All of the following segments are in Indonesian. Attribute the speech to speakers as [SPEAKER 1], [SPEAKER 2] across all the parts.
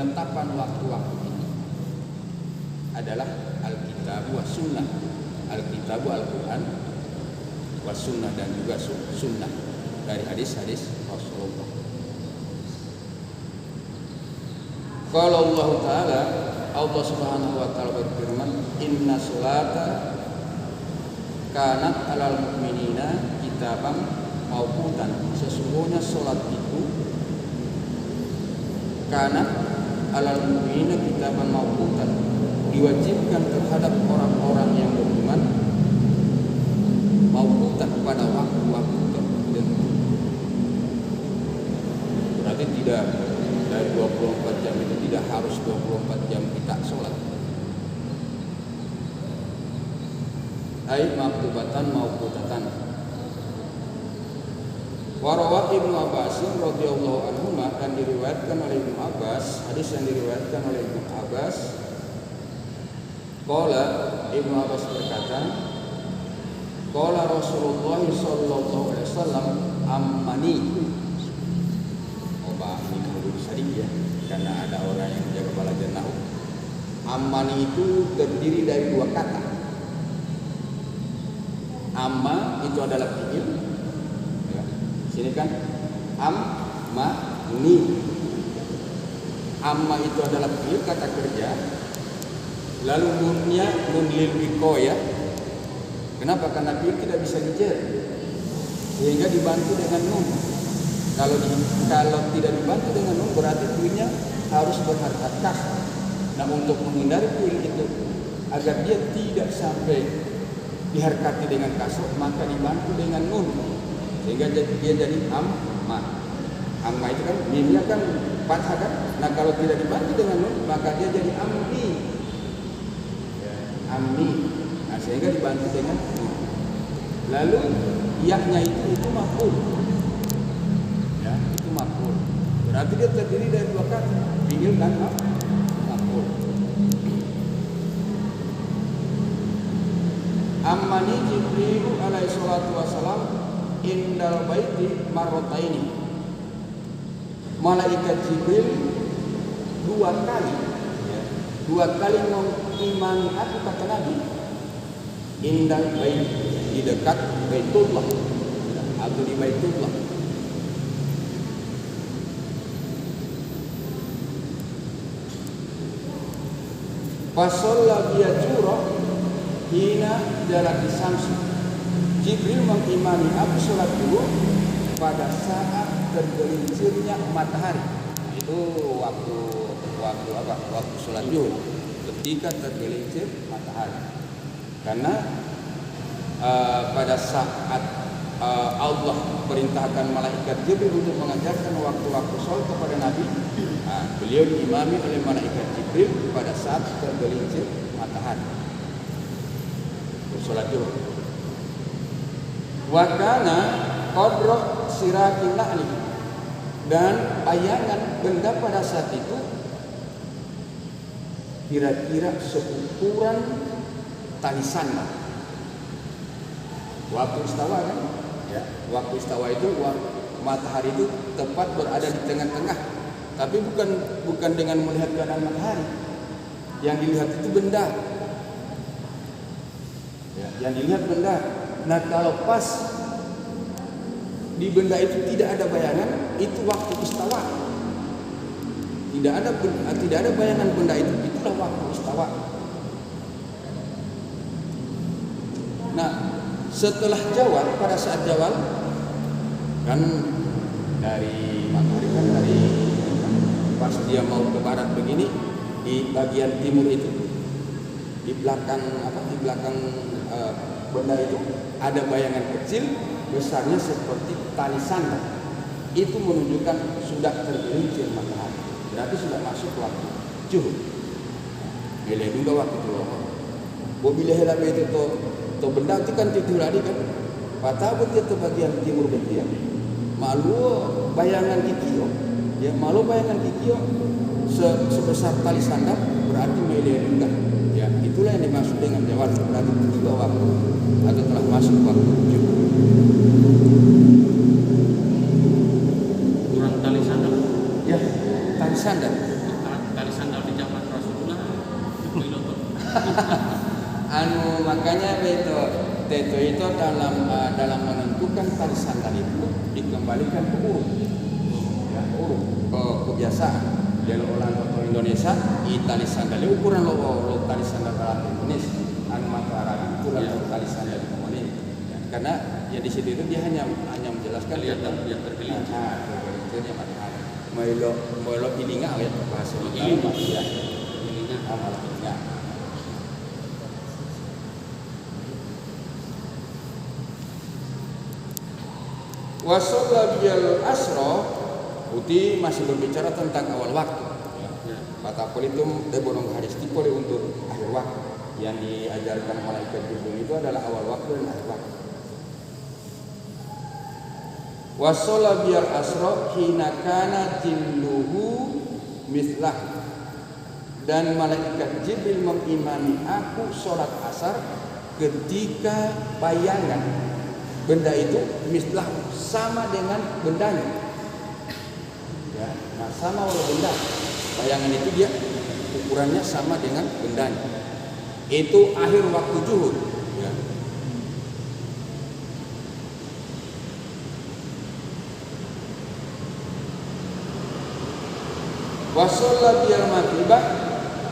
[SPEAKER 1] penetapan waktu-waktu ini adalah Alkitab wa Sunnah. Alkitab Al-Quran wa Sunnah, dan juga Sunnah dari hadis-hadis Rasulullah. Qala Allah Ta'ala, Allah Subhanahu wa Ta'ala berfirman, inna sholata kanat alal mu'minina kitaban mawqutan. Sesungguhnya sholat itu kanat alal mu'minina kitaban mawqutan, diwajibkan terhadap orang-orang yang beriman mawqutan pada waktu-waktu tertentu. Berarti tidak dari 24 jam itu tidak harus 24 jam kita sholat. Ai maktubatan mawqutatan. Warawat Ibnu Abbas radhiyallahu anhu, dan diriwayatkan oleh Ibnu Abbas, hadis yang diriwayatkan oleh Ibnu Abbas. Qala, Ibnu Abbas berkata, qala Rasulullah sallallahu alaihi wasallam ammani. Ya, karena ada orang yang menjaga pelajaran nahwu. Ammani itu terdiri dari dua kata. Amma itu adalah fi'il. Ya. Sini kan ammani. Amma itu adalah fi'il, kata kerja. Lalu nunnya nun lil wiqayah. Kenapa? Karena fi'il tidak bisa dijer, sehingga dibantu dengan nun. Kalau tidak dibantu dengan nun, berarti fiilnya harus berharakat kasar. Nah, untuk menghindari fiil itu agar dia tidak sampai diharakati dengan kasar, maka dibantu dengan nun, sehingga dia jadi amma. Amma itu kan mimnya kan fathah kan. Nah, kalau tidak dibantu dengan nun, maka dia jadi ammi. Ammi. Nah, sehingga dibantu dengan nun. Lalu yaknya itu maf'ul. Maf'ul. Berarti dia terdiri dari dua kata, fi'il dan maf'ul. Ammani Jibril alaihi salatu wasalam indal baiti marrataini. Malaikat Jibril dua kali mengimani aku, kata Nabi, indal bait, di dekat Baitullah atau di Baitullah. Fasolla biyajura hina jalati samsu. Jibril mengimani aku sholat dulu pada saat tergelincirnya matahari. Itu waktu apa? Waktu sholat zuhur, ketika tergelincir matahari. Karena pada saat Allah perintahkan malaikat Jibril untuk mengajarkan waktu-waktu sholat kepada Nabi, beliau diimami oleh malaikat Jibril pada saat tergelincir matahari sholat zuhur. Wa kana qadra sirakin na'li, dan bayangan benda pada saat itu kira-kira seukuran tali sandal. Waktu istawa kan? Ya, waktu istawa itu matahari itu tepat berada di tengah-tengah, tapi bukan dengan melihat keadaan matahari. Yang dilihat itu benda. Ya, yang dilihat benda. Nah, kalau pas di benda itu tidak ada bayangan, itu waktu istawa. Tidak ada bayangan benda itu, itulah waktu istawa. Nah, setelah zawal, pada saat zawal kan dari matahari kan dari pas dia mau ke barat begini, di bagian timur itu di belakang benda itu ada bayangan kecil, besarnya seperti tali sandal. Itu menunjukkan sudah tergelincir matahari, berarti sudah masuk waktu zuhur. Bila juga waktu zuhur. Bila hela itu to benda itu kan tidur lagi kan. Patah betul tu bagian timur betul. Malu bayangan kikio, ya malu bayangan kikio sebesar tali sandal, berarti bila juga. Ya, itulah yang dimaksud dengan jawab, berarti tiba waktu atau telah masuk waktu zuhur.
[SPEAKER 2] Kurang tali sandal.
[SPEAKER 1] Ya, tali sandal. Makanya teto itu dalam menentukan tali sandal itu dikembalikan ke urut, ya, urut kebiasaan. Jadi orang Indonesia, tali sandal ukuran lo tali sandal dalam Indonesia, maka Arab itu tali sandal di Indonesia. Ya, karena ya di situ itu dia hanya menjelaskan
[SPEAKER 2] biar tergelincir.
[SPEAKER 1] Itu dia matahari. Melo ilinga ya bahasa
[SPEAKER 2] ilinga.
[SPEAKER 1] Ya.
[SPEAKER 2] Ilinga.
[SPEAKER 1] Ya. Wasolla bil asro uti masih berbicara tentang awal waktu. Kata politum deborong hadis tipole untuk akhir waktu yang diajarkan malaikat Jibril itu adalah awal waktu dan akhir waktu. Wasolla bil asro hina kana jilluhu mislah, dan malaikat Jibril mengimami aku sholat asar ketika bayangan benda itu mislah sama dengan bendanya, ya, nah sama oleh benda. Bayangan itu dia ukurannya sama dengan bendanya. Itu akhir waktu zuhur. Ya. Wasalla bil maghribah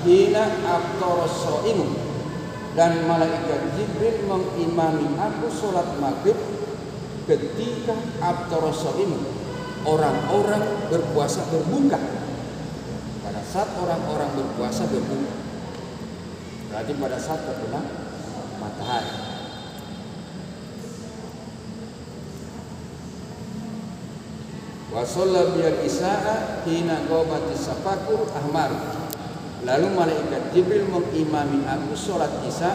[SPEAKER 1] hina aftara shaimu, dan malaikat Jibril mengimami aku sholat maghrib ketika aftara shaimu, orang-orang berpuasa berbuka. Pada saat orang-orang berpuasa berbuka, berarti pada saat terbenam matahari. Wa shalla bil isya'a hina ghabatis safakur ahmar, lalu malaikat Jibril mengimami aku sholat isya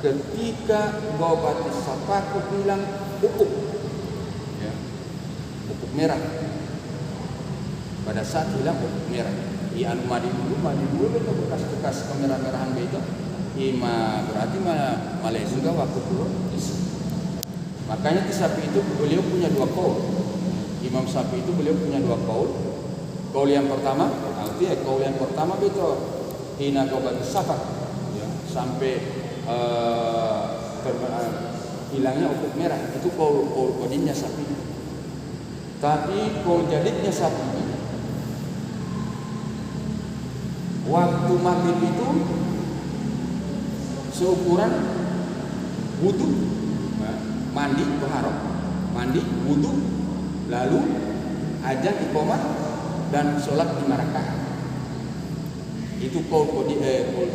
[SPEAKER 1] ketika ghabatis safakur hilang ufuk, ya, ufuk merah. Pada saat hilang ufuk merah, di anu mandi dulu itu bekas kemerah-merahan itu, ima berarti malai juga waktu dulu. Makanya di Syafi'i itu beliau punya dua kaul. Imam Syafi'i itu beliau punya dua kaul. Kaul yang pertama, kaul yang pertama itu hina ghabatis safaq, ya, sampai hilangnya ufuk merah, itu kaul kodimnya Syafi'i. Tapi kaul jadidnya Syafi'i, waktu maghrib itu seukuran wudu, mandi berharap, mandi wudu, lalu azan iqamah dan sholat 5 rakaat. Itu kaul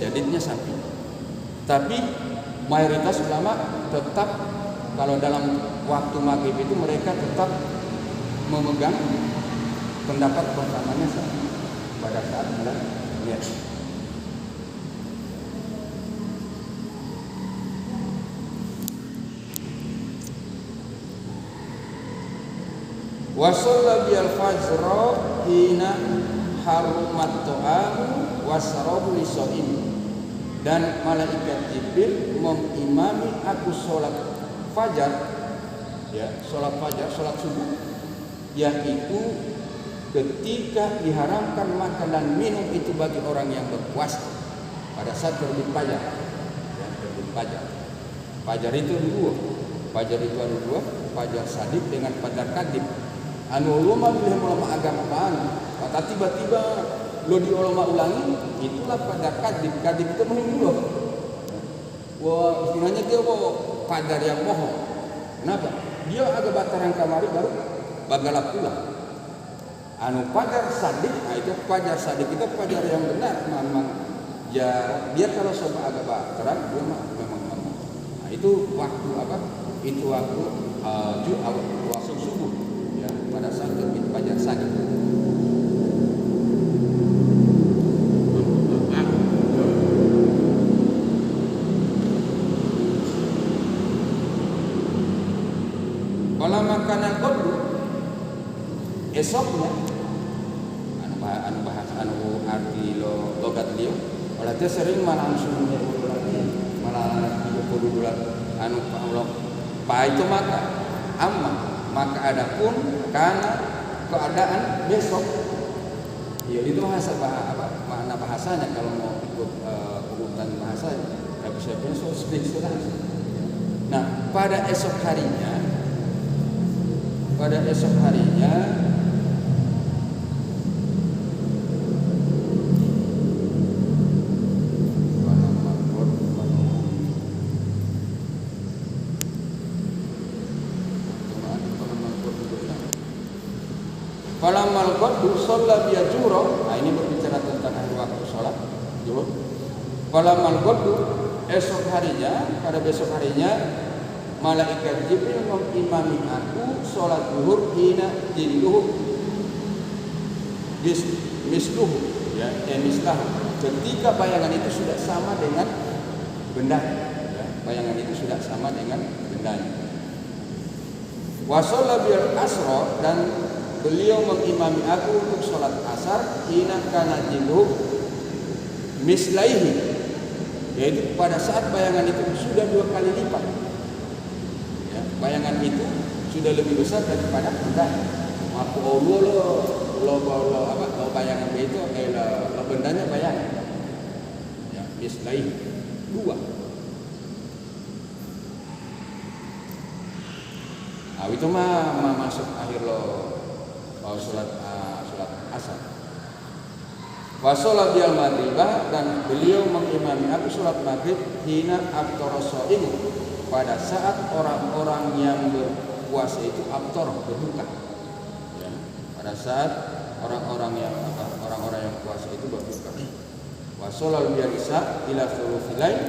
[SPEAKER 1] jadidnya Syafi'i. Tapi mayoritas ulama tetap kalau dalam waktu maghrib itu mereka tetap memegang pendapat pertamanya Syafi'i pada saat mulai lihat. Wa shalla bil fajr hina harumat ta'amu wasarabu lisaim, dan malaikat Jibril mengimami aku sholat fajar, ya, sholat fajar, sholat subuh, yaitu ketika diharamkan makan dan minum itu bagi orang yang berpuasa pada saat terbit fajar, ya, terbit fajar. Fajar itu dua, fajar itu ada dua, fajar sadik dengan fajar kadib. Anu ulama agama apaan? Kata tiba-tiba lo di ulama ulangi, itulah fajar kadib. Kadib itu menunggu. Wah, istilahnya dia fajar yang bohong. Kenapa? Dia agak bataran kamari baru bagalap pulang. Anu fajar sadik, nah itu fajar sadik itu fajar yang benar, memang ya dia kalau coba agak bataran dia memang ngomong. Nah itu waktu apa? Itu waktu waktu subuh, ya, pada saat terbit fajar sadik. Kalau makanan kodu esoknya anu arti logat dia olah teh sering malah langsungnya lagi malah 30 bulan anu Allah pa itu maka adapun karena keadaan besok Ya itu makna bahasanya kalau mau ikut urutan bahasanya. Tapi saya punya spesialis. Nah, pada esok harinya Falamal qaddu shalla biya juro. Nah, ini berbicara tentang hari waktu sholat zuhur. Falamal qaddu, esok harinya, pada besok harinya malaikat Jibril mengimami aku sholat zuhur hina jilluhu misluhu, ya, mislah. Ketika bayangan itu sudah sama dengan benda, ya, bayangan itu sudah sama dengan bendanya. Wa shalla bil asra, dan beliau mengimami aku untuk sholat asar hina kana jilluhu mislaihi, yaitu pada saat bayangan itu sudah 2 kali lipat, ya, bayangan itu sudah lebih besar daripada bendanya. Aku lo bayangan itu bendanya bayangan, ya, mislaihi 2. Nah, itu mah masuk akhir sholat asar. Wa sholat bil maghribah, dan beliau mengimami aku sholat maghrib hina aftara shaimu, pada saat orang-orang yang berpuasa itu aftar, berbuka, ya, pada saat orang-orang yang puasa itu berbuka. Wa sholat bil isya ila thuluthil lail,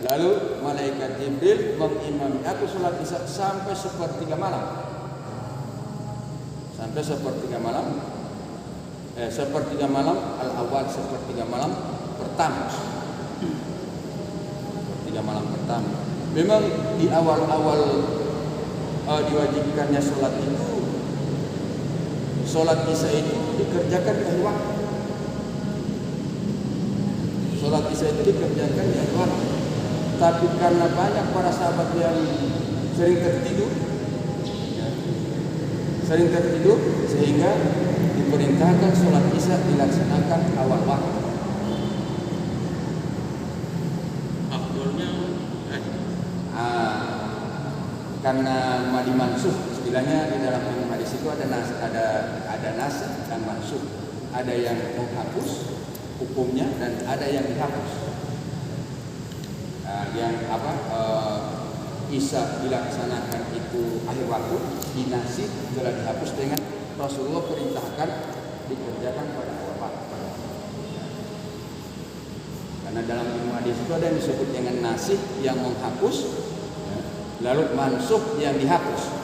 [SPEAKER 1] lalu malaikat Jibril mengimami aku sholat isya sampai sepertiga malam. Sepertiga malam al-awal, sepertiga malam pertama. Memang di awal-awal diwajibkannya sholat itu, sholat isya itu dikerjakan di akhir waktu. Tapi karena banyak para sahabat yang sering tertidur, sehingga diperintahkan sholat isya dilaksanakan awal waktu.
[SPEAKER 2] Afdolnya
[SPEAKER 1] Karena madi mansuh, istilahnya di dalam ilmu hadis itu ada nasih dan mansuh. Ada yang menghapus hukumnya dan ada yang dihapus. Isya dilaksanakan itu akhir waktu, dinasih telah dihapus dengan Rasulullah perintahkan dikerjakan pada awal waktu. Karena dalam ilmu hadis itu ada yang disebut dengan nasih yang menghapus, ya, lalu mansukh yang dihapus.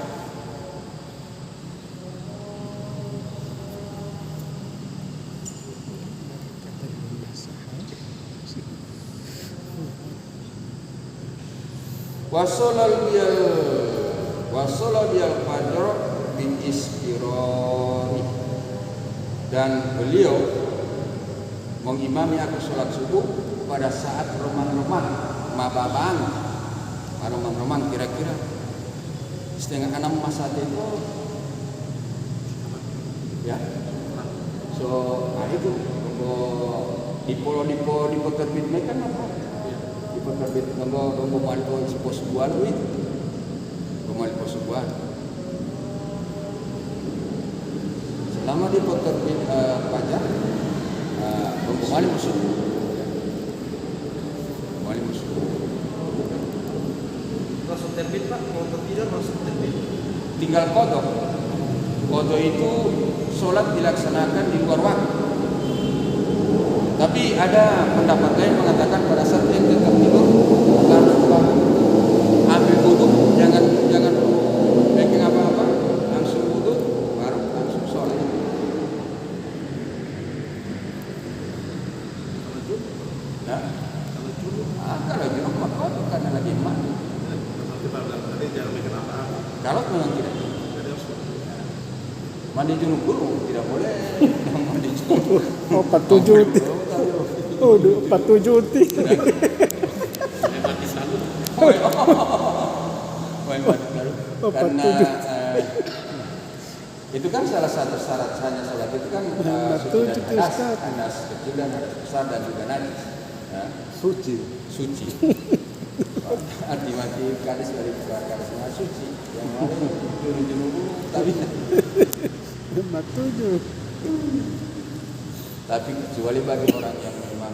[SPEAKER 1] Wasolal bil fajr bin istirori, dan beliau mengimami aku sholat subuh pada saat remang-remang mababang, remang-remang kira-kira 5:30 masa itu, ya. So, itu di terbit mereka apa? Terbit nombor malipo pos buan itu. Malipo sebuah. Selama di terbit pajak nombor malipo subuh. Malipo subuh.
[SPEAKER 3] Langsung terbit Pak, mau tertidur langsung terbit.
[SPEAKER 1] Tinggal qadha. Qadha itu sholat dilaksanakan di luar waktu. Tapi ada pendapat lain mengatakan pada saat yang tetap tidur langsung bangun, ambil wudu, jangan bikin apa-apa, langsung wudu, baru langsung sholat. Ya? Kalau junub maka itu karena lagi mandi. Kalau memang tidak, mandi junub dulu tidak boleh. Mandi junub.
[SPEAKER 4] Oh, 47. Oh, 47.
[SPEAKER 2] mati selalu.
[SPEAKER 1] Karena Itu kan salah satu syarat sahnya sholat itu kan
[SPEAKER 4] Betul,
[SPEAKER 1] suci dan
[SPEAKER 4] itu, Ustaz.
[SPEAKER 1] hadas kecil dan hadas besar dan juga najis. Ya,
[SPEAKER 3] Suci.
[SPEAKER 1] suci. Arti mati kadis dari kadis suci. Yang lain juru tapi
[SPEAKER 4] Matuju.
[SPEAKER 1] tapi kecuali bagi orang yang memang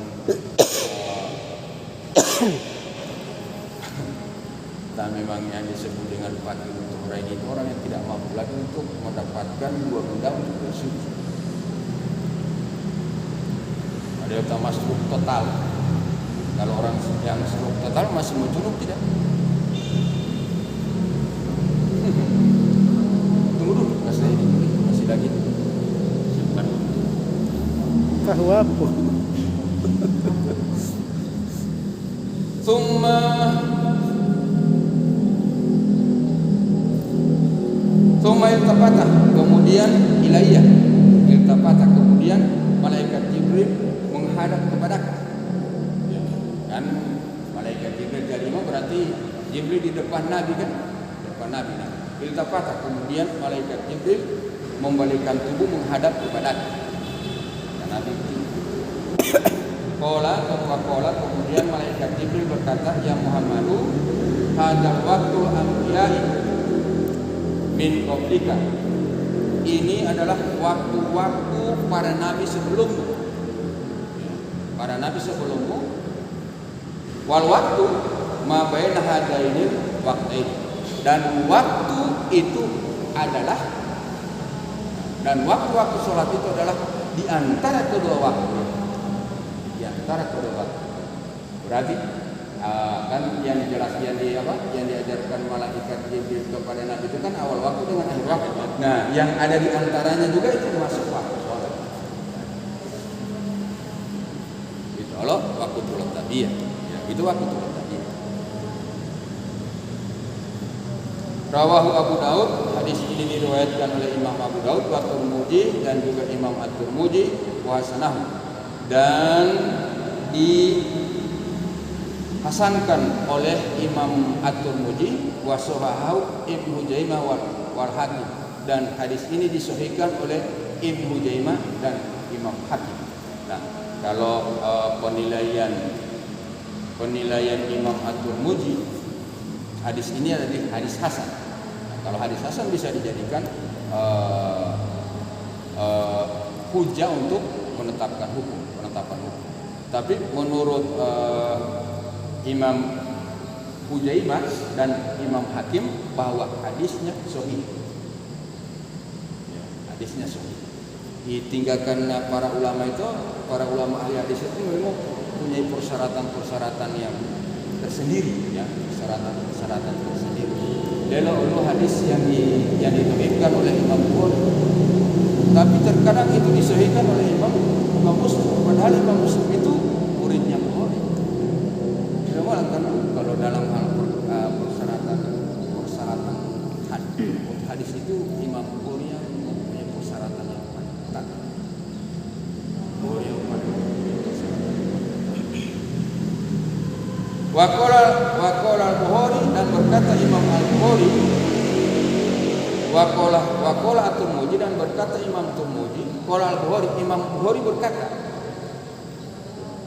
[SPEAKER 1] dan memang yang disebut dengan fakir untuk orang itu orang yang tidak mampu lagi untuk mendapatkan dua benda untuk bersuci. Ada yang masuk total. Kalau orang yang masuk total masih mau junub tidak? Tunggu dulu, masih lagi.
[SPEAKER 2] Simpan.
[SPEAKER 4] Kahwapo.
[SPEAKER 1] Summa iltafata, kemudian ilayya iltafata, kemudian malaikat Jibril menghadap kepadaku. Ya, kan malaikat Jibril kalimah berarti Jibril di depan Nabi kan, depan Nabi. Nah, iltafata, kemudian malaikat Jibril membalikkan tubuh menghadap kepadaku. Dan Nabi kemudian malaikat Jibril berkata, ya Muhammadu, hadzal waqtul anbiya'i min qablika. Ini adalah waktu-waktu para nabi sebelummu. Para nabi sebelummu. Wal waktu ma baina hadainil waqtain. Dan waktu itu adalah waktu sholat itu adalah di antara kedua waktu. Di antara kedua waktu. Berarti kan yang dijelaskan yang diajarkan malaikat Jibril kepada Nabi itu kan awal waktu dengan akhir waktu. Nah, yang ada di antaranya juga itu masuk waktu sholat. Itu Allah waktu sholat tadi ya. Itu waktu sholat tadi. Rawahu Abu Daud, hadis ini diriwayatkan oleh Imam Abu Daud wa Tirmidzi dan juga Imam At-Tirmidzi wa hasanahu, dan dihasankan oleh Imam At-Tirmidzi wa sahahahu Ibnu Huzaimah wal Hakim, dan hadis ini disahihkan oleh Ibnu Huzaimah dan Imam Hakim. Nah, kalau penilaian Imam At-Tirmidzi, hadis ini adalah hadis hasan. Nah, kalau hadis hasan bisa dijadikan hujah untuk penetapan hukum. Tapi menurut Imam Huzaimah dan Imam Hakim bahwa hadisnya sahih. Ya, hadisnya sahih. Ditinggalkan para ulama ahli hadis itu memang punya persyaratan yang tersendiri, ya, persyaratan tersendiri. Lalu hadis yang diriwayatkan oleh Imam Bukhari, tapi terkadang itu disahihkan oleh Imam Muslim, padahal Imam Muslim itu muridnya Bukhari. Memang kan kalau dalam hal persyaratan hadis itu Imam Bukhari yang punya persyaratan yang paling ketat. Waqala al-Bukhari, dan berkata Imam al-Bukhari, waqala at-Tirmidzi, dan berkata Imam Tirmidzi, qala al-Bukhari,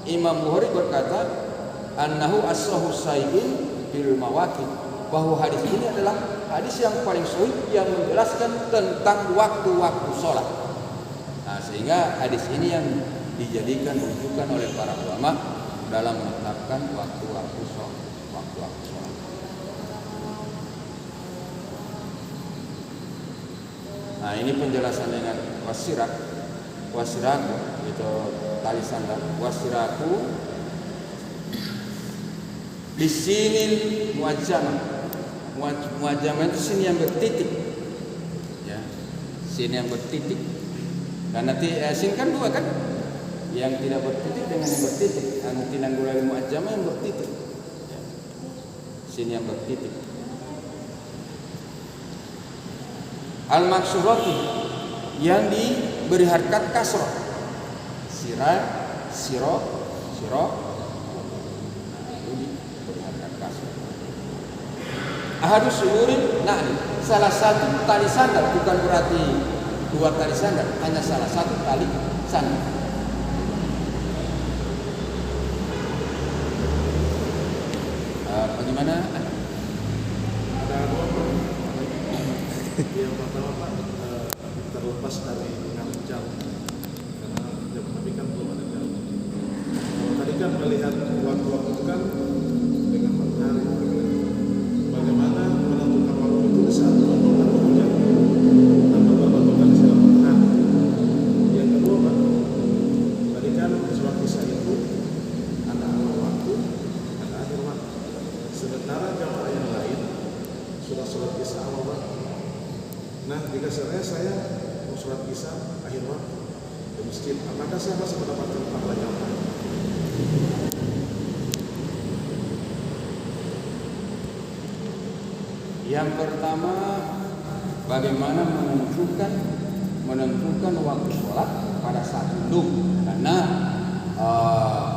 [SPEAKER 1] Imam Bukhari berkata annahu as-sahhu sayyid bil mawaqit, bahwa hadis ini adalah hadis yang paling sahih yang menjelaskan tentang waktu-waktu sholat. Nah, sehingga hadis ini yang dijadikan rujukan oleh para ulama dalam menetapkan waktu-waktu sholat. Nah, ini penjelasan dengan wasiraku itu tali sandal. Wasiraku di sini muajjamah itu sini yang bertitik, ya, sini yang bertitik. Dan nanti sin kan dua kan, yang tidak bertitik dengan yang bertitik. Nanti nanggulai muajjamah yang bertitik, ya. Sini yang bertitik. Al-maksurati, yang diberi harkat kasroh. Siro. Ahadu sulurin na'li, salah satu tali sandal, bukan berarti dua tali sandal, hanya salah satu tali sandal. Bagaimana?
[SPEAKER 3] Ada dua Pak. Yang pertama Pak, terlepas dari pengaruh jam, karena jam kami kan belum ada jam. Kalau tadi kan melihat waktu-waktu itu kan dengan matahari. Bagaimana menentukan waktu itu di saat menentukan hujan tanpa berbenturan sinar matahari. Yang kedua Pak, tadi kan sholat isya itu ada awal waktu, ada akhir waktu. Sementara jamaah yang lain sudah sholat isya awal waktu. Nah, jika saya mau sholat isya akhir waktu di masjid, apakah saya masih mendapatkan pahala jamaah?
[SPEAKER 1] Yang pertama, bagaimana menentukan waktu sholat pada saat itu, karena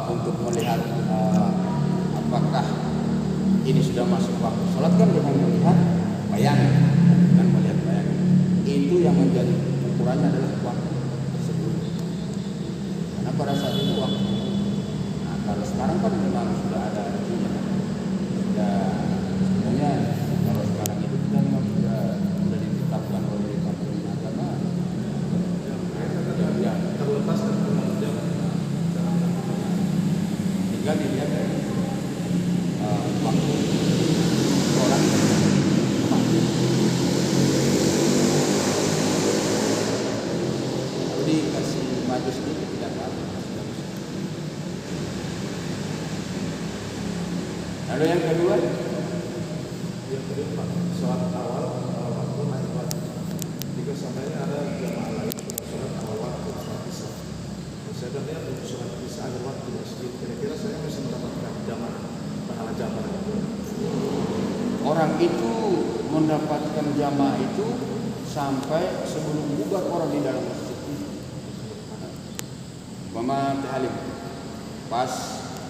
[SPEAKER 1] untuk melihat apakah ini sudah masuk waktu sholat kan dengan melihat bayangan, itu yang menjadi ukurannya adalah waktu tersebut. Karena pada saat itu waktu. Nah, kalau sekarang kan memang sudah ada itunya, sudah sebenarnya kalau sekarang itu kita memang sudah ditetapkan oleh Departemen Agama. Ya,
[SPEAKER 3] Terlepas dari pengaruh jam,
[SPEAKER 1] tinggal dilihat dari waktu sholat. Jadi kasih maju sedikit tidak apa-apa. Lalu yang kedua,
[SPEAKER 3] Pak, sholat awal waktu akhir waktu. Jika seandainya ada jamaah lain sholat awal waktu sholat isya, saya kan lihat untuk sholat isya akhir waktu di masjid, kira-kira saya masih mendapatkan jamaah pahala jamaah itu.
[SPEAKER 1] orang itu mendapatkan jamaah itu sampai sebelum bubar orang di dalam masjid. Mama Halim pas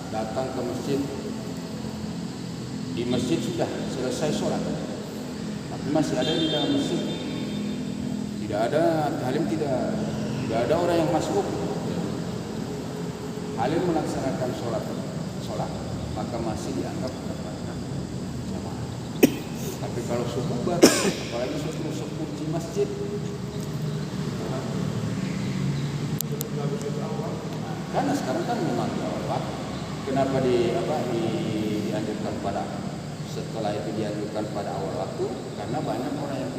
[SPEAKER 1] datang ke masjid, di masjid sudah selesai sholat, tapi masih ada di dalam masjid. Tidak ada Halim, tidak ada orang yang masuk. Halim melaksanakan sholat, maka masih dianggap mendapatkan jamaah. Tapi kalau subuh apalagi sekunci masjid, karena sekarang kan memang awal. Kenapa dianjurkan pada setelah itu dianjurkan pada awal waktu? Karena banyak orang yang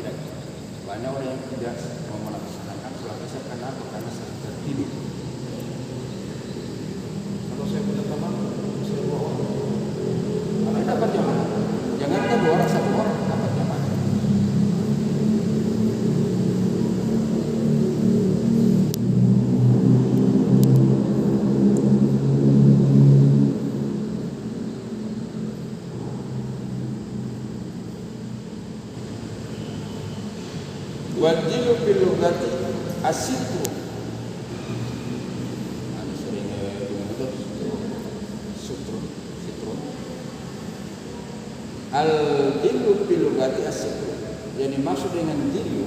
[SPEAKER 1] tidak mau melaksanakan sholat isya karena sering tertidur.
[SPEAKER 3] Kalau saya punya teman, saya 2 orang.
[SPEAKER 1] Karena dapat jamaah. Jangankan 2 orang, 1 orang dapat jamaah. Wajilu fil lughati as-sitru. Ada sering itu sutru. Al-jilu fil lughati as-sitru. Yang dimaksud dengan jilu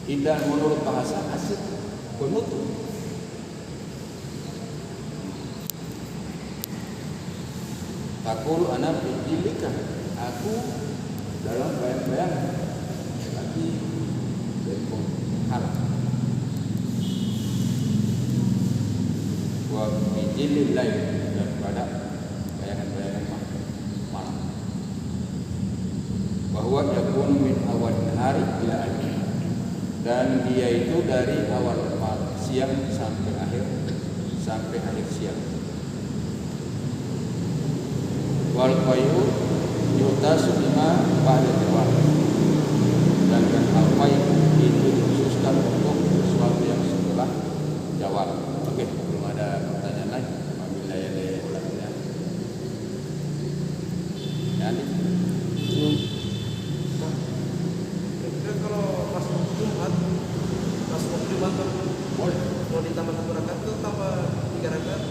[SPEAKER 1] tidak menurut bahasa as-sitru, penutup. Taqulu ana fi jilika. Aku dalam bayang-bayang tapi dari penghalang wa bijilil lail, daripada bayangan-bayangan malam, bahwa yakunu min awal hari ila akhir, dan dia itu dari awal siang sampai akhir siang. Wal qayu yutasu bima ba'da jawab, sedangkan al-qayu itu dikhususkan untuk sesuatu yang setelah jawab. Oke, belum ada pertanyaan lain. Apabila ya ulangnya. Jadi
[SPEAKER 3] Kalau pas Jumat kan
[SPEAKER 1] boleh.
[SPEAKER 3] mau ditambah 1 rakaat atau tambah 3 rakaat,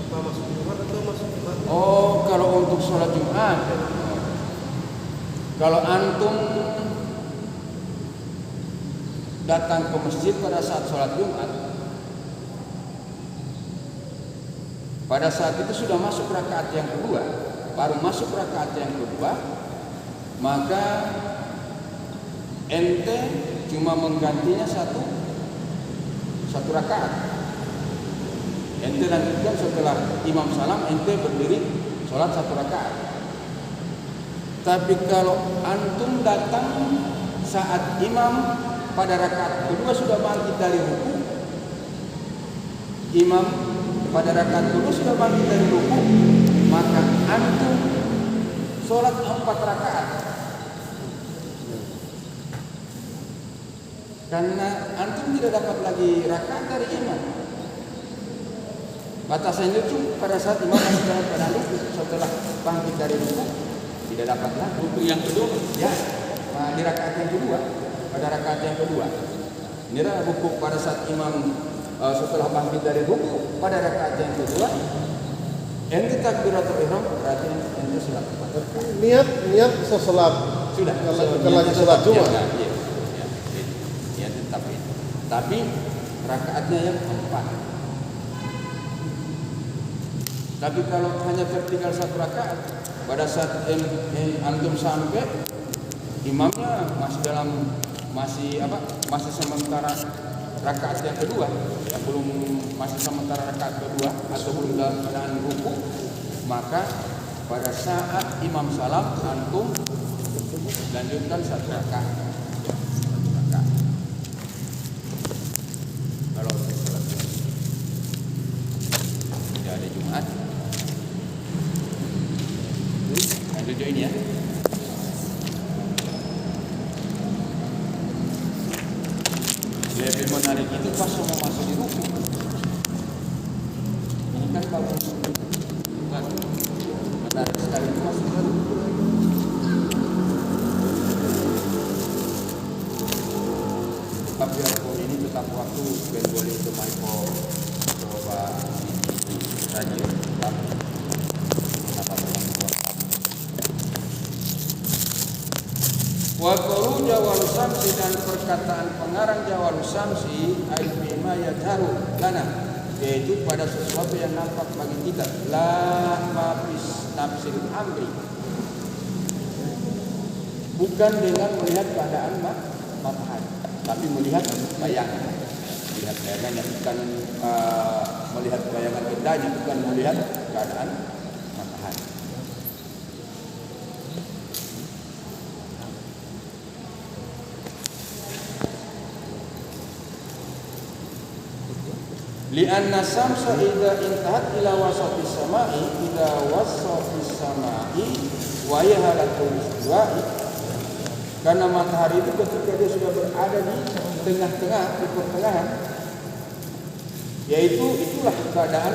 [SPEAKER 3] apa masuk Jumat atau masuk Jumat?
[SPEAKER 1] Oh, kalau untuk sholat Jumat, kalau antum datang ke masjid pada saat sholat Jumat, pada saat itu sudah masuk rakaat yang kedua, baru masuk rakaat yang kedua, maka ente cuma menggantinya satu rakaat. Ente lanjutkan setelah imam salam, ente berdiri sholat 1 rakaat. Tapi kalau antum datang saat imam pada rakaat kedua sudah bangkit dari ruku, imam pada rakaat kedua sudah bangkit dari ruku, maka antum sholat 4 rakaat. Karena antum tidak dapat lagi rakaat dari imam. Batasan itu pada saat imam masih dalam keadaan ruku, setelah bangkit dari ruku tidak dapat lagi.
[SPEAKER 2] Ruku yang kedua,
[SPEAKER 1] Ya, di rakaat yang kedua, pada rakaat yang kedua. Ini adalah ruku pada saat imam setelah bangkit dari ruku pada rakaat yang kedua. Ente takbiratul ihram berarti ente sholat 4 rakaat.
[SPEAKER 3] Niat sesalat
[SPEAKER 1] Sudah.
[SPEAKER 3] kalau lagi sholat Jumat.
[SPEAKER 1] Ya, tetap itu. Tapi rakaatnya yang 4. Tapi kalau hanya tertinggal 1 rakaat, pada saat antum sampai, imamnya masih sementara rakaat yang kedua, ya, masih sementara rakaat kedua atau belum dalam keadaan ruku, maka pada saat imam salam antum lanjutkan 1 rakaat. Kalau sholat tidak ada Jumat, lanjut ini ya. Lebih menarik itu pas mau masuk di ruku. Ini kan kalau menarik sekali itu masuk ke ruku. Tapi biarpun ini tetap waktu ben boleh itu Maiko coba radio tetap kenapa memang buat wa qaulu Jawal Samsi, dan perkataan pengarang Jawal Samsi al-bima yadharu lana, yaitu pada sesuatu yang nampak bagi kita, la mafis nafsil amri, bukan dengan melihat keadaan matahari, tapi melihat bayangan. Melihat bayangannya, bukan melihat bayangan bendanya, bukan melihat keadaan matahari. Lianna samsa idza intahat ila wasatis samai, idza wasatis samai wa yahalatul istiwa'i, karena matahari itu ketika dia sudah berada di tengah-tengah, di pertengahan, yaitu itulah keadaan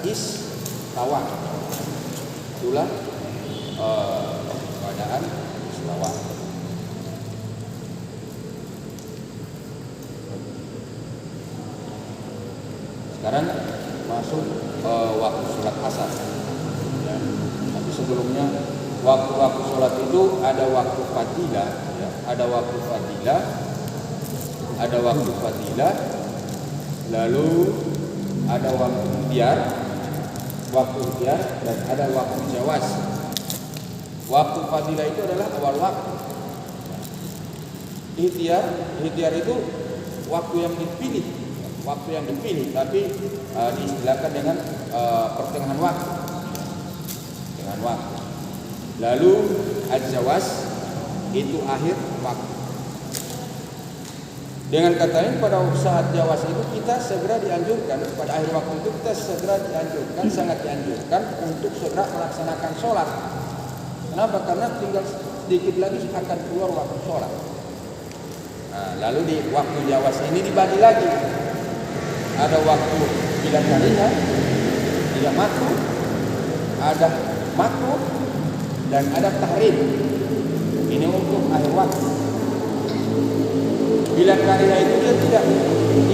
[SPEAKER 1] istawa. Itulah keadaan istawa. Sekarang masuk waktu sholat asar. Ya. Tapi sebelumnya waktu-waktu sholat itu ada waktu fadilah, ya. Ada waktu fadilah, ada waktu fadilah, lalu ada waktu ikhtiar, dan ada waktu jawaz. Waktu fadilah itu adalah awal waktu. Ikhtiar itu waktu yang dipilih. Tapi diistilahkan dengan pertengahan waktu. Lalu al-jawaz itu akhir waktu. Dengan kata lain, pada saat jawaz itu kita segera dianjurkan, pada akhir waktu itu kita segera dianjurkan, sangat dianjurkan untuk segera melaksanakan sholat. Kenapa? Karena tinggal sedikit lagi akan keluar waktu sholat. Nah, lalu di waktu jawaz ini dibagi lagi. Ada waktu bila harinya, tidak makruh, ada makruh, dan ada tahrim. Ini untuk akhir waktu. Bila karya itu dia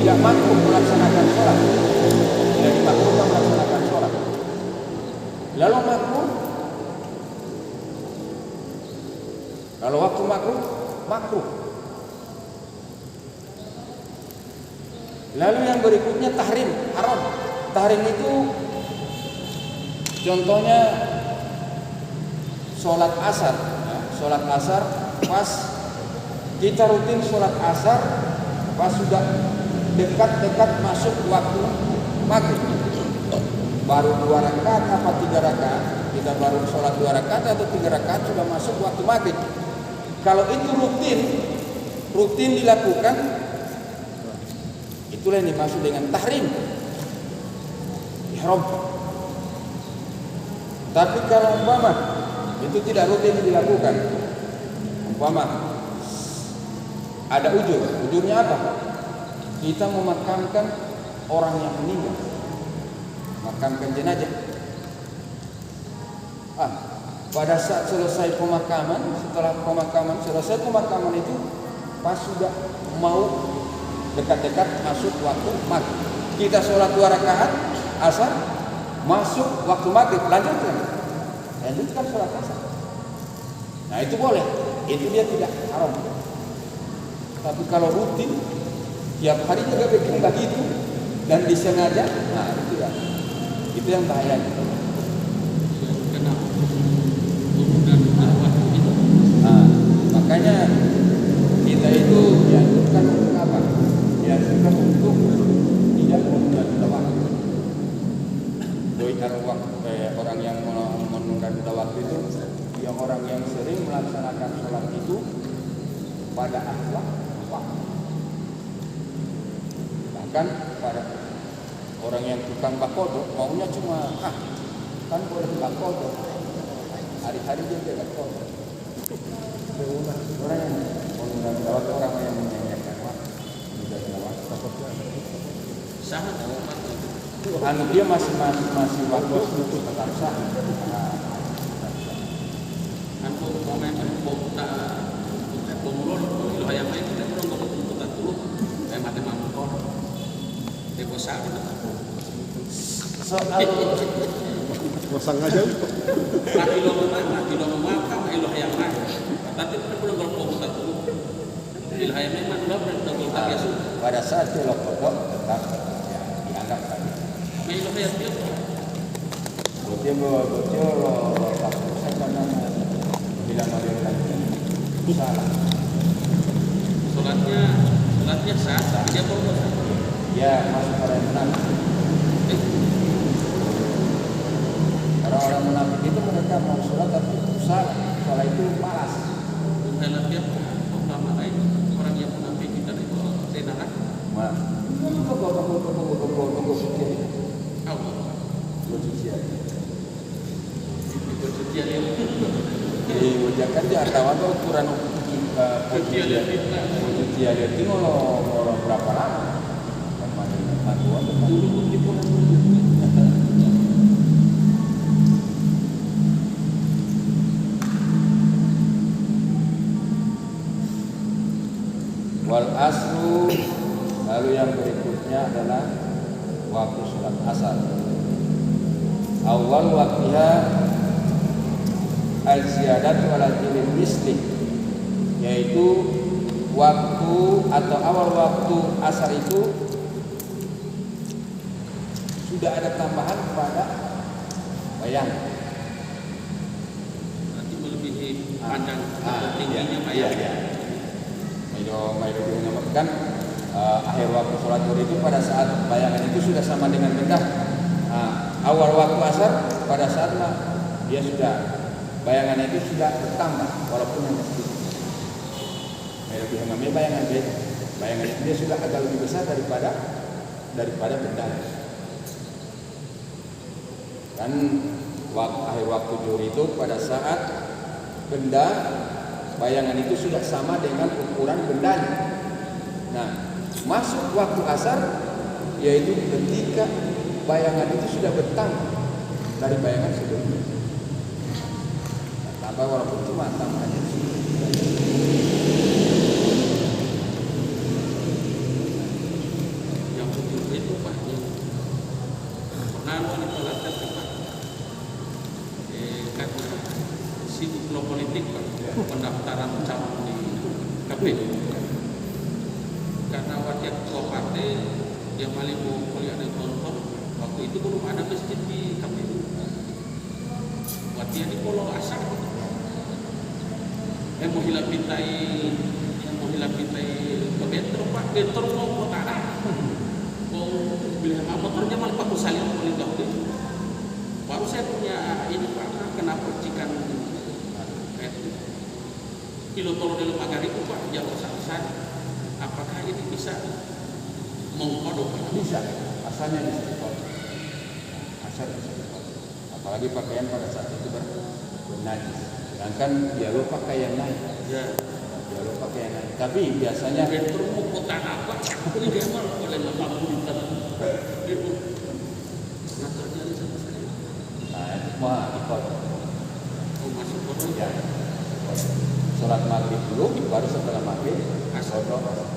[SPEAKER 1] tidak makruh melaksanakan sholat, tidak dimakruhkan melaksanakan sholat. Lalu makruh, kalau waktu makruh, Lalu yang berikutnya tahrim, haram. Tahrim itu contohnya sholat asar. Sholat asar pas kita rutin sholat asar, pas sudah dekat-dekat masuk waktu maghrib, baru 2 rakaat apa 3 rakaat, kita baru sholat 2 rakaat atau 3 rakaat sudah masuk waktu maghrib. Kalau itu rutin dilakukan, itulah yang dimaksud dengan tahrim, ihram. Tapi kalau umpama itu tidak rutin dilakukan, umpama ada ujurnya apa? Kita memakamkan orang yang meninggal, memakamkan jenazah. Pada saat selesai pemakaman, setelah selesai pemakaman itu pas sudah mau dekat-dekat masuk waktu maghrib, kita sholat 2 rakaat asar, masuk waktu maghrib, lanjutkan sholat asar. Nah itu boleh, itu dia tidak haram. Tapi kalau rutin tiap hari juga bikin begitu dan disengaja, nah itu ya, itu yang bahaya. Nah, makanya kita itu dianjurkan untuk apa? Dianjurkan untuk tidak menunda waktu. Doi orang yang menunda waktu itu, yang orang yang sering melaksanakan sholat itu pada akhir waktu. Bahkan pada orang yang tukang bakodo maunya cuma kan boleh bakodo, hari-hari dia tidak bakodo. Orang yang menunda waktu, orang yang menyanyikan waktu, menunda waktu.
[SPEAKER 2] Sangat
[SPEAKER 1] Dia masih waktu untuk tetap sah.
[SPEAKER 2] Anpo komen kota pemulur ilo yang lain kita belum kota dulu mati mampu kor deposa
[SPEAKER 1] Soal
[SPEAKER 4] Masang aja.
[SPEAKER 2] kilo makan ilo yang lain tapi kita belum kota dulu ilo yang lain mana belum kota biasa
[SPEAKER 1] pada saat dia kodok tetap dianggap tadi.
[SPEAKER 2] Ilo yang dia
[SPEAKER 1] Bocil saya karena bilang ada salah.
[SPEAKER 2] Sholatnya sah, dia boleh sah.
[SPEAKER 1] Ya masuk orang munafik. Orang-orang munafik itu mereka mau sholat tapi salah itu malas.
[SPEAKER 2] Dalam dia pertama lain orang yang munafik kita itu tenaga.
[SPEAKER 1] Wah, tunggu suci.
[SPEAKER 2] Allah.
[SPEAKER 1] Suci.
[SPEAKER 2] Bersuci dia.
[SPEAKER 1] Diujakan dia atau ukuran
[SPEAKER 2] Suci dia fitnah.
[SPEAKER 1] suci dia itu mau berapa lama?
[SPEAKER 2] Dulu di pun
[SPEAKER 1] Wal asru, lalu yang berikutnya adalah waktu sholat asar. Awal waktunya al-ziyadat wal jilid misli, yaitu waktu atau awal waktu asar itu sudah ada tambahan pada bayang.
[SPEAKER 2] nanti melebihi panjang atau tingginya
[SPEAKER 1] Iya.
[SPEAKER 2] bayar.
[SPEAKER 1] Maido dinamakan akhir waktu sholat zuhur itu pada saat bayangan itu sudah sama dengan benda. Awal waktu asar pada saat dia sudah bayangan itu sudah bertambah walaupun hanya sedikit. Maido dinamakan bayangan itu dia sudah agak lebih besar daripada benda. Dan akhir waktu zuhur itu pada saat benda bayangan itu sudah sama dengan ukuran bendanya. Nah, masuk waktu asar yaitu ketika bayangan itu sudah bertambah dari bayangan sebelumnya. Tambah walaupun cuma tambahnya sedikit.
[SPEAKER 2] Yang betul itu banyak. Pernah wanita lantas karena sibuk politik pendaftaran calon di KPU karena wakil ketua partai Dia paling mau kuliah di tonton. Waktu itu belum ada masjid di KPU. Buat dia di Pulau Asar. Mau hilang pintai ke Betro Pak. Betro mau kota Arab. Mau beli motornya malah Pak Kusalin paling dahulu. Baru saya punya ini Pak, kenapa percikan pilotol dalam agar itu Pak jauh besar. Apakah ini bisa mengkodok?
[SPEAKER 1] Bisa, asalnya bisa dikodok. Asal bisa dikodok. Apalagi pakaian pada saat itu bernajis. Sedangkan dia lupa pakaian naik.
[SPEAKER 2] Ya.
[SPEAKER 1] Dia lupa pakaian naik. Tapi biasanya
[SPEAKER 2] Betro mau kota apa? Ini dia malah oleh 80 liter. Itu nggak terjadi sama saya.
[SPEAKER 1] nah, itu semua dikodok.
[SPEAKER 2] Oh masuk kodok
[SPEAKER 1] Ya. Sholat maghrib dulu, baru setelah maghrib kodok.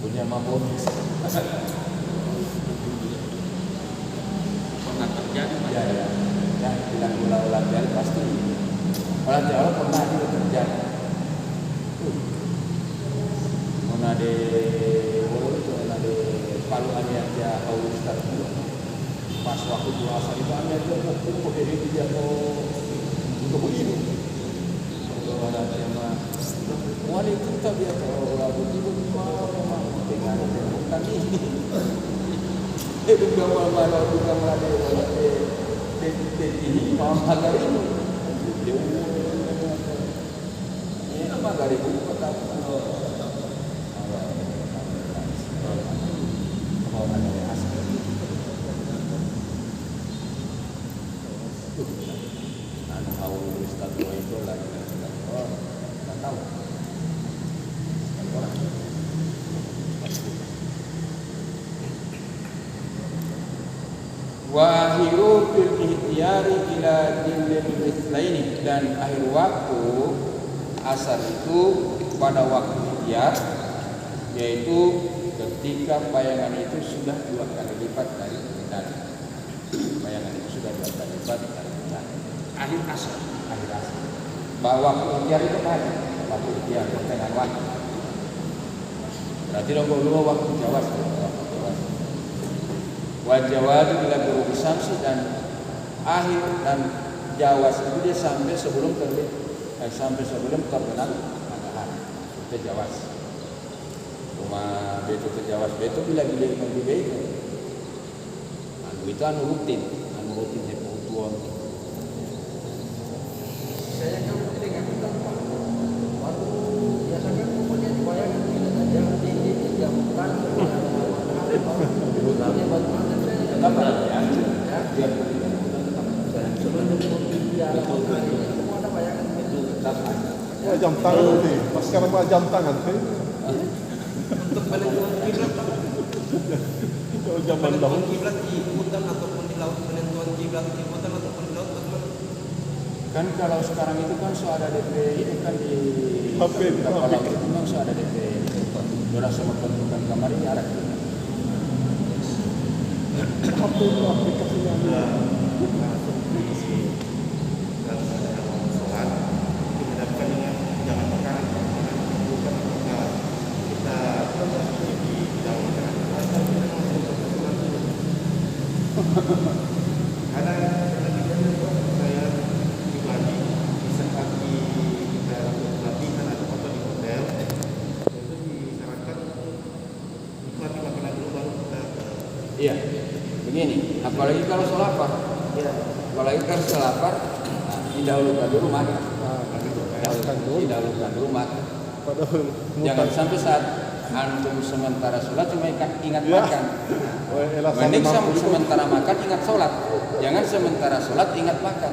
[SPEAKER 1] Punya mabuk.
[SPEAKER 2] pernah terjadi Pak.
[SPEAKER 1] Ya, bilang ulang-ulang jadi pasti. Orang Jawa pernah juga terjadi. Mana di Palu Aniaja Haul Ustaz dulu. Pas waktu puasa itu Aniaja kok jadi dia untuk begini. Kalau ada tema wali kita biar kalau lagu itu memang dengan bukan ini. Bukan malah bukan malah ini mau agar ini. Ini nama agar itu kata wa akhiru fil ihtiyari ila dillil mithlaini, dan akhir waktu asar itu pada waktu ihtiyar, yaitu ketika bayangan itu sudah 2 kali lipat dari kendali. Bayangan itu sudah 2 kali lipat dari kendali.
[SPEAKER 2] Akhir asar.
[SPEAKER 1] Bahwa waktu ihtiyar itu tadi, waktu ihtiyar pertengahan waktu. Berarti dulu waktu jawas. Wajawadu bila ghurubi syamsi, dan akhir dan jawas itu dia sampai sebelum terbenam matahari. Itu jawas. Cuma beto ke jawas beto bila itu. Itu anu rutin dia kebutuhan.
[SPEAKER 5] Saya kan dengan waktu biasa kan pokoknya dibayangkan tidak ada tinggi 3 bulan.
[SPEAKER 1] Kenapa ya? Biar
[SPEAKER 4] Wah, jam tangan nanti. Pas sekarang mah jam tangan sih.
[SPEAKER 5] Untuk penentuan kiblat,
[SPEAKER 4] Kalau zaman dahulu
[SPEAKER 5] kiblat di hutan ataupun di laut, penentuan kiblat di hutan ataupun di laut bagaimana?
[SPEAKER 1] kan kalau sekarang itu kan sudah ada DP ini kan di
[SPEAKER 4] HP,
[SPEAKER 1] kapal laut itu memang sudah ada DP orang sama tentukan kamar ini arah itu.
[SPEAKER 4] HP itu aplikasinya ada.
[SPEAKER 3] Karena saya pribadi bisa pagi dalam pelatihan atau foto di hotel itu disarankan nikmati makanan dulu baru kita
[SPEAKER 1] Iya, begini. Apalagi kalau selapar, apalagi kalau selapar, didahulukan dulu makan. Didahulukan dulu makan.
[SPEAKER 4] Padahal
[SPEAKER 1] Jangan sampai saat antum sementara sholat cuma ingat
[SPEAKER 4] Ya.
[SPEAKER 1] makan.
[SPEAKER 4] elah
[SPEAKER 1] Mending
[SPEAKER 4] sama
[SPEAKER 1] sementara makan ingat sholat. Jangan sementara sholat ingat makan.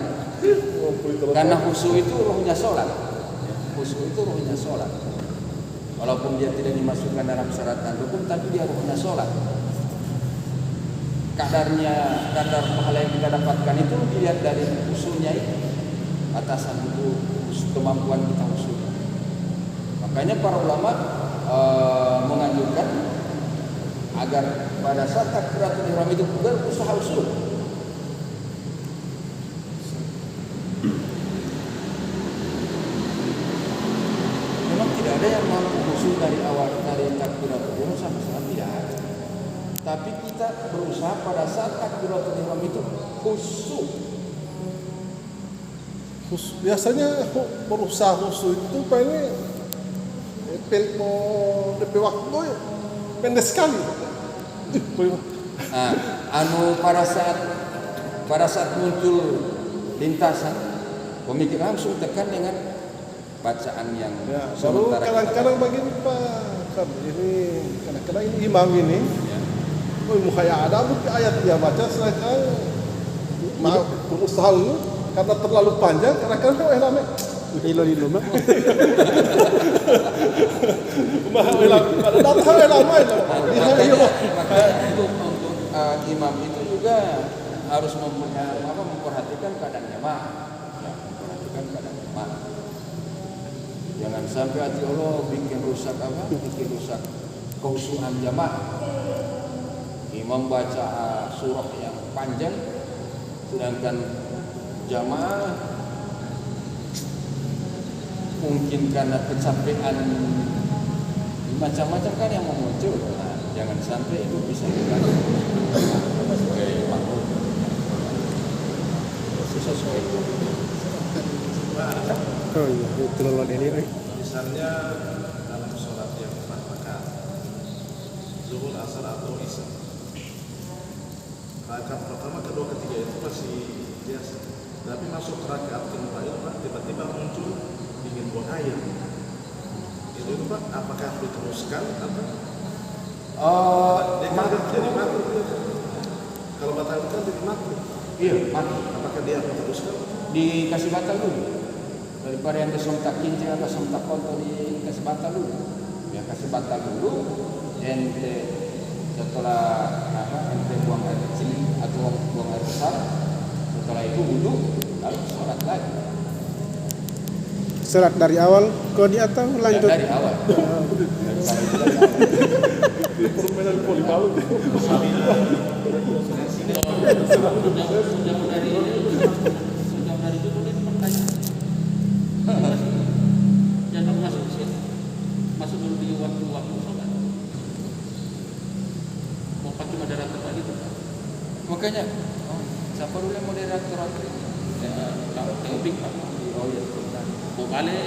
[SPEAKER 1] Karena khusyuk itu ruhnya sholat. Khusyuk itu ruhnya sholat. Walaupun dia tidak dimasukkan dalam syarat dan rukun, tapi dia ruhnya sholat. Kadar pahala yang kita dapatkan itu dilihat dari khusyuknya itu. Atasan itu kemampuan kita khusyuk. Makanya para ulama menganjurkan agar pada saat takbiratul ihram itu berusaha usul. dari awal dari takbiratul ihram sampai salat tidak ada. Tapi kita berusaha pada saat takbiratul ihram itu khusyuk.
[SPEAKER 4] Biasanya berusaha khusyuk itu pengen DP waktu pendek sekali.
[SPEAKER 1] Nah, pada saat muncul lintasan, pemikiran langsung tekan dengan bacaan yang
[SPEAKER 4] Ya, baru
[SPEAKER 1] sementara kita
[SPEAKER 4] kadang-kadang begini Pak, kan ini kadang-kadang ini imam ini,
[SPEAKER 1] ya.
[SPEAKER 4] mukhaya ada ayat dia baca, sedangkan berusaha dulu karena terlalu panjang, kadang-kadang lama.
[SPEAKER 6] Ilo mah.
[SPEAKER 4] Pada datang lama.
[SPEAKER 1] Makanya untuk imam itu juga harus memperhatikan keadaan jamaah. Ya, memperhatikan keadaan jamaah. Jangan sampai hati Allah bikin rusak kekhusyuan jamaah. Imam baca surah yang panjang, sedangkan jamaah mungkin karena kecapean macam-macam kan yang muncul. Nah, jangan sampai itu bisa diganggu sebagai makmum. Sesuai itu.
[SPEAKER 6] Oh iya, itu lolot ini.
[SPEAKER 3] Misalnya dalam sholat yang 4 rakaat, zuhur, asar atau isya, rakaat pertama, kedua, ketiga itu masih biasa. Tapi masuk rakaat kedua itu Pak, tiba-tiba muncul ingin buang air. Itu Pak, apakah diteruskan atau dia kan jadi mati? Kalau batal itu kan jadi mati.
[SPEAKER 1] Iya, mati.
[SPEAKER 3] Apakah dia diteruskan?
[SPEAKER 1] Dikasih batal dulu. Daripada yang kesontak kincir atau sontak konto dikasih batal dulu. Ya kasih batal dulu. Ente setelah ente buang air kecil atau buang air besar, setelah itu wudu lalu sholat lagi.
[SPEAKER 6] Sholat dari awal ke di atau lanjut?
[SPEAKER 1] Dari awal.
[SPEAKER 4] Permainan voli malu.
[SPEAKER 2] Sudah dari itu boleh pertanyaan. Jangan masuk ke sini. Masuk dulu di waktu sholat. Mau pakai moderator lagi tuh.
[SPEAKER 1] Makanya siapa dulu yang moderator ini?
[SPEAKER 2] Teobik Pak.
[SPEAKER 1] Oh iya.
[SPEAKER 2] Mau balik.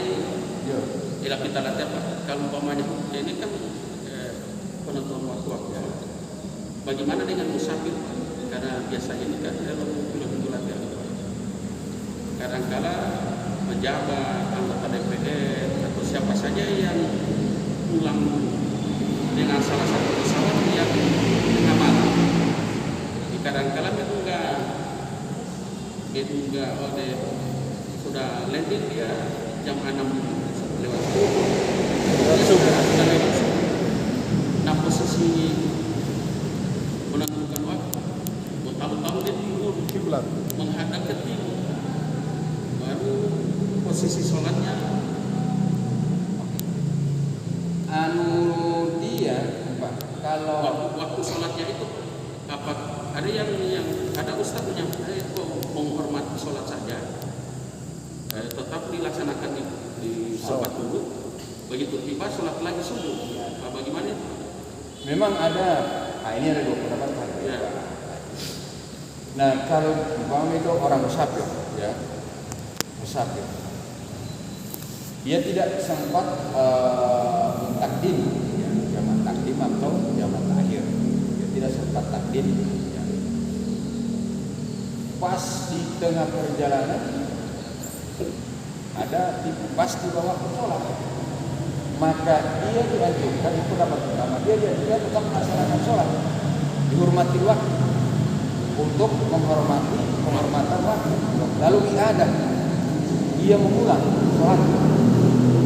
[SPEAKER 1] Iya.
[SPEAKER 2] Bila kita lihat Pak, kalau umpamanya ini kan penentuan waktu. Bagaimana dengan musafir Pak? Karena biasa ini kan belum latihan. Kadang-kala pejabat, anggota DPR atau siapa saja yang pulang dengan salah satu pesawat yang tengah malam. Kadang-kala enggak sudah landing dia jam 6 lewat sudah lewat. Nah posisi menentukan waktu, tahu-tahu dia timur
[SPEAKER 4] Kiblat.
[SPEAKER 2] menghadap ke timur, baru posisi sholatnya
[SPEAKER 1] Dia Pak, kalau
[SPEAKER 2] waktu sholatnya itu apa? Ada yang ada ustadznya itu menghormati sholat saja, tetap dilaksanakan di sholat dulu. Begitu tiba sholat lagi subuh. Bagaimana itu?
[SPEAKER 1] memang ada, ini ada dua pendapat kan.
[SPEAKER 2] Ya.
[SPEAKER 1] Nah kalau umpamanya itu orang musafir, ya musafir, dia tidak sempat takdim, ya, jamak takdim atau jamak akhir, dia tidak sempat takdim. Ya. Pas di tengah perjalanan ada pas di bawah sholat, maka dia dianjurkan itu pendapat pertama, dia tetap melaksanakan sholat, dihormati waktu untuk penghormatan waktu. Lalu dia mengulang sholat.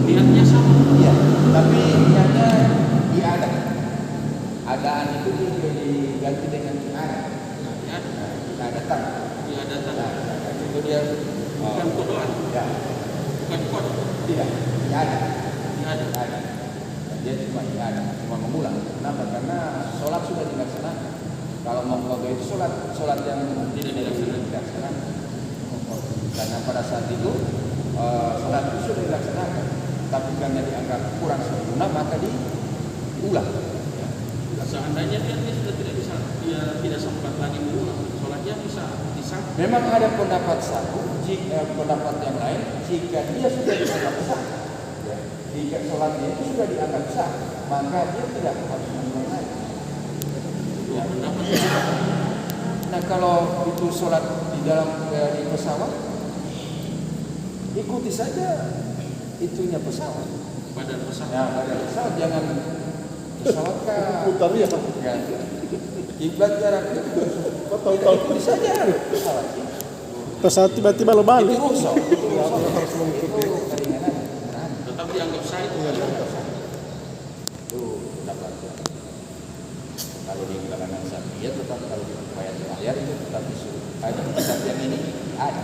[SPEAKER 2] Niatnya sama.
[SPEAKER 1] Iya, tapi niatnya iadah. Adaan itu diganti dengan iadah.
[SPEAKER 2] Ya,
[SPEAKER 1] Iadatan.
[SPEAKER 2] dia datang.
[SPEAKER 1] Nah, itu dia
[SPEAKER 2] Bukan kodoan,
[SPEAKER 1] ya,
[SPEAKER 2] bukan kod.
[SPEAKER 1] tidak, iadah.
[SPEAKER 2] Dia ada.
[SPEAKER 1] Iadah. Dia cuma iadah, cuma mengulang. Kenapa? Karena sholat sudah dilaksanakan. Kalau mau qadha itu sholat yang tidak dilaksanakan. Karena pada saat itu sholat itu sudah dilaksanakan. tapi karena dianggap kurang sempurna maka diulang. Ya.
[SPEAKER 2] Seandainya dia sudah tidak bisa, dia tidak sempat lagi mengulang, sholatnya bisa disah.
[SPEAKER 1] Memang ada pendapat satu, pendapat yang lain, jika dia sudah dianggap sah, ya, jika sholatnya itu sudah dianggap sah, maka dia tidak harus mengulang lagi. Ya. Nah kalau itu sholat di dalam di pesawat, ikuti saja itunya pesawat.
[SPEAKER 2] Badan pesawat.
[SPEAKER 1] Ya, badan pesawat jangan pesawat
[SPEAKER 4] Putar ya.
[SPEAKER 1] ya. Kiblat jaraknya
[SPEAKER 4] Tahu-tahu
[SPEAKER 1] ikuti saja pesawat.
[SPEAKER 6] Pesawat tiba-tiba lo
[SPEAKER 1] Itu
[SPEAKER 6] balik.
[SPEAKER 1] rusak. Itu rusak.
[SPEAKER 4] harus mengikuti.
[SPEAKER 1] Itu keringanan.
[SPEAKER 2] Tetap dianggap sah itu.
[SPEAKER 1] Itu dapatnya. Kalau di kalangan Syafi'iyah tetap kalau di riwayat terakhir itu tetap disuruh. Ada kitab yang ini ada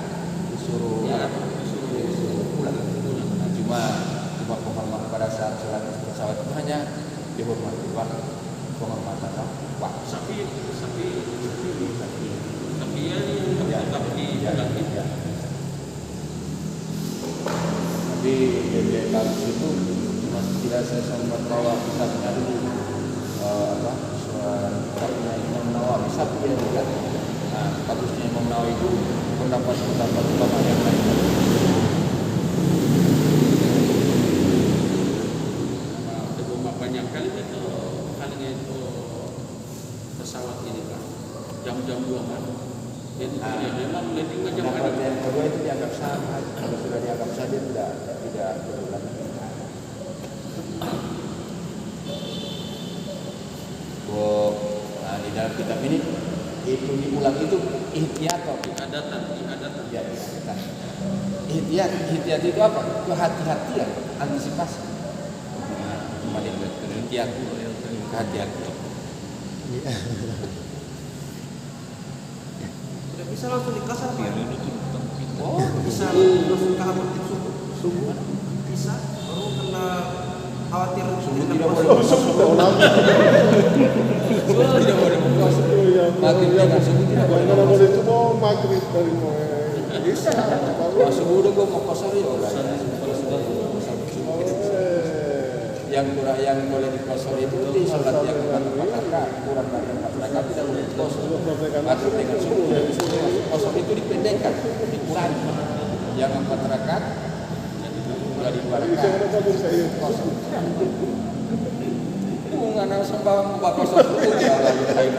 [SPEAKER 1] disuruh pulang. Nah, cuma penghormatan pada saat sholat pesawat itu hanya dihormati waktu penghormatan waktu.
[SPEAKER 2] Tapi ya yang tetap dijalankan.
[SPEAKER 1] Ya. Tapi dari kasus itu cuma tidak saya sempat bawa kitabnya dulu kitabnya Imam Nawawi satu yang dekat. Nah, bagusnya Imam Nawawi itu pendapat ulama yang lain.
[SPEAKER 2] Banyak kali itu kalinya itu pesawat ini Pak, jam-jam 2 malam. Jadi memang landing jam
[SPEAKER 1] Pendapat
[SPEAKER 2] ada.
[SPEAKER 1] yang kedua itu dianggap sah. Kalau sudah dianggap sah dia tidak berulang. Nah, di dalam kitab ini itu diulang itu ihtiyat atau
[SPEAKER 2] Iadatan.
[SPEAKER 1] ya, ihtiyat itu apa? Kehati-hatian, antisipasi. Kembali ke ihtiyat, kehati-hatian.
[SPEAKER 5] Tidak bisa langsung dikasar Pak.
[SPEAKER 1] Oh,
[SPEAKER 5] Bisa langsung ke habatif subuh. Bisa. Baru kena khawatir
[SPEAKER 1] subuh
[SPEAKER 5] dengan
[SPEAKER 1] tidak boleh
[SPEAKER 5] puasa.
[SPEAKER 1] subuh tidak boleh berpuasa. Maghrib dengan subuh tidak boleh
[SPEAKER 4] Kalau
[SPEAKER 1] berpuasa.
[SPEAKER 4] itu mau maghrib dari mau bisa.
[SPEAKER 1] Wah, subuh udah gue mau kosor ya udah. Yang boleh dikosor itu di sholat yang 4 rakaat, kurang dari 4 rakaat tidak boleh dikosor. Maghrib dengan subuh tidak bisa dikosor. Kosor itu dipendekkan, dikurangi. Yang 4 rakaat mulai di 2 rakaat. Kosor. Nggak nang sembang bapak subuh ya lain.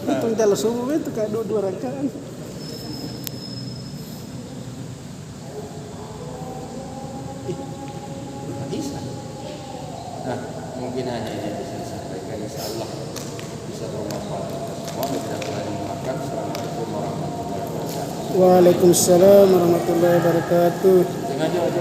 [SPEAKER 6] Untung kalau subuh itu kayak dua rakaat.
[SPEAKER 1] Bisa. Nah, mungkin hanya ini yang bisa disampaikan. Insyaallah bisa bermanfaat untuk semua. Kita telah dimakan. Assalamualaikum warahmatullahi wabarakatuh.
[SPEAKER 6] Waalaikumsalam warahmatullahi wabarakatuh.
[SPEAKER 1] Sengaja aja